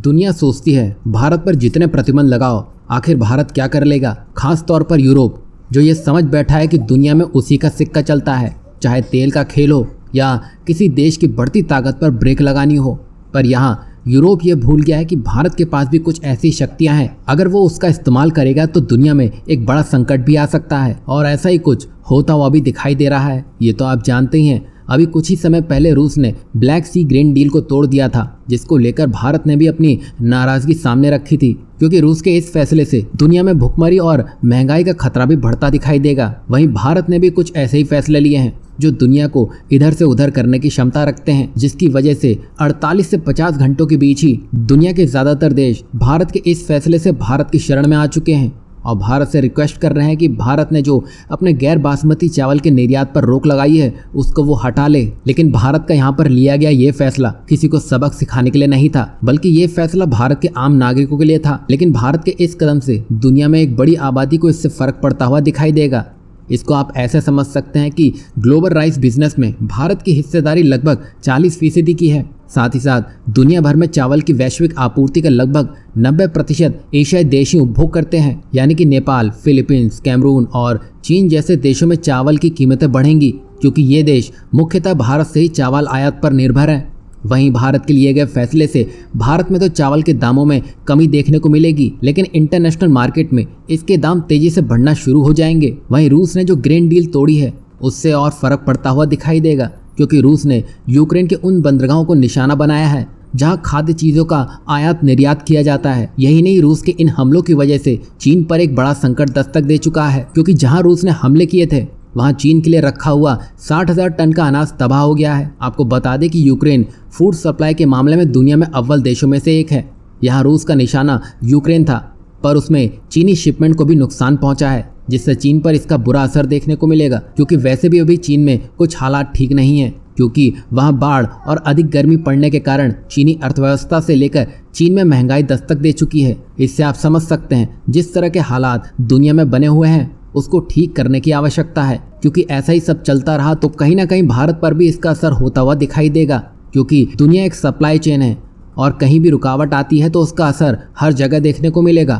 दुनिया सोचती है भारत पर जितने प्रतिबंध लगाओ आखिर भारत क्या कर लेगा। खास तौर पर यूरोप जो ये समझ बैठा है कि दुनिया में उसी का सिक्का चलता है, चाहे तेल का खेल हो या किसी देश की बढ़ती ताकत पर ब्रेक लगानी हो। पर यहाँ यूरोप ये भूल गया है कि भारत के पास भी कुछ ऐसी शक्तियां हैं, अगर वो उसका इस्तेमाल करेगा तो दुनिया में एक बड़ा संकट भी आ सकता है। और ऐसा ही कुछ होता हुआ भी दिखाई दे रहा है। ये तो आप जानते ही हैं, अभी कुछ ही समय पहले रूस ने ब्लैक सी ग्रीन डील को तोड़ दिया था, जिसको लेकर भारत ने भी अपनी नाराजगी सामने रखी थी, क्योंकि रूस के इस फैसले से दुनिया में भुखमरी और महंगाई का खतरा भी बढ़ता दिखाई देगा। वहीं भारत ने भी कुछ ऐसे ही फैसले लिए हैं जो दुनिया को इधर से उधर करने की क्षमता रखते हैं, जिसकी वजह से 48 से 50 घंटों के बीच ही दुनिया के ज्यादातर देश भारत के इस फैसले से भारत की शरण में आ चुके हैं और भारत से रिक्वेस्ट कर रहे हैं कि भारत ने जो अपने गैर बासमती चावल के निर्यात पर रोक लगाई है उसको वो हटा ले। लेकिन भारत का यहाँ पर लिया गया ये फैसला किसी को सबक सिखाने के लिए नहीं था, बल्कि ये फैसला भारत के आम नागरिकों के लिए था। लेकिन भारत के इस कदम से दुनिया में एक बड़ी आबादी को इससे फर्क पड़ता हुआ दिखाई देगा। इसको आप ऐसे समझ सकते हैं कि ग्लोबल राइस बिजनेस में भारत की हिस्सेदारी लगभग 40% की है। साथ ही साथ दुनिया भर में चावल की वैश्विक आपूर्ति का लगभग 90% एशियाई देश ही उपभोग करते हैं, यानी कि नेपाल, फिलीपींस, कैमरून और चीन जैसे देशों में चावल की कीमतें बढ़ेंगी, क्योंकि ये देश मुख्यतः भारत से ही चावल आयात पर निर्भर हैं। वहीं भारत के लिए गए फैसले से भारत में तो चावल के दामों में कमी देखने को मिलेगी, लेकिन इंटरनेशनल मार्केट में इसके दाम तेजी से बढ़ना शुरू हो जाएंगे। वहीं रूस ने जो ग्रीन डील तोड़ी है उससे और फर्क पड़ता हुआ दिखाई देगा, क्योंकि रूस ने यूक्रेन के उन बंदरगाहों को निशाना बनाया है जहां खाद्य चीजों का आयात निर्यात किया जाता है। यही नहीं, रूस के इन हमलों की वजह से चीन पर एक बड़ा संकट दस्तक दे चुका है, क्योंकि जहां रूस ने हमले किए थे वहां चीन के लिए रखा हुआ 60,000 टन का अनाज तबाह हो गया है। आपको बता दें कि यूक्रेन फूड सप्लाई के मामले में दुनिया में अव्वल देशों में से एक है। यहाँ रूस का निशाना यूक्रेन था, पर उसमें चीनी शिपमेंट को भी नुकसान पहुंचा है, जिससे चीन पर इसका बुरा असर देखने को मिलेगा। क्योंकि वैसे भी अभी चीन में कुछ हालात ठीक नहीं है, क्योंकि वहां बाढ़ और अधिक गर्मी पड़ने के कारण चीनी अर्थव्यवस्था से लेकर चीन में महंगाई दस्तक दे चुकी है। इससे आप समझ सकते हैं जिस तरह के हालात दुनिया में बने हुए हैं उसको ठीक करने की आवश्यकता है, क्योंकि ऐसा ही सब चलता रहा तो कहीं ना कहीं भारत पर भी इसका असर होता हुआ दिखाई देगा। क्योंकि दुनिया एक सप्लाई चेन है और कहीं भी रुकावट आती है तो उसका असर हर जगह देखने को मिलेगा।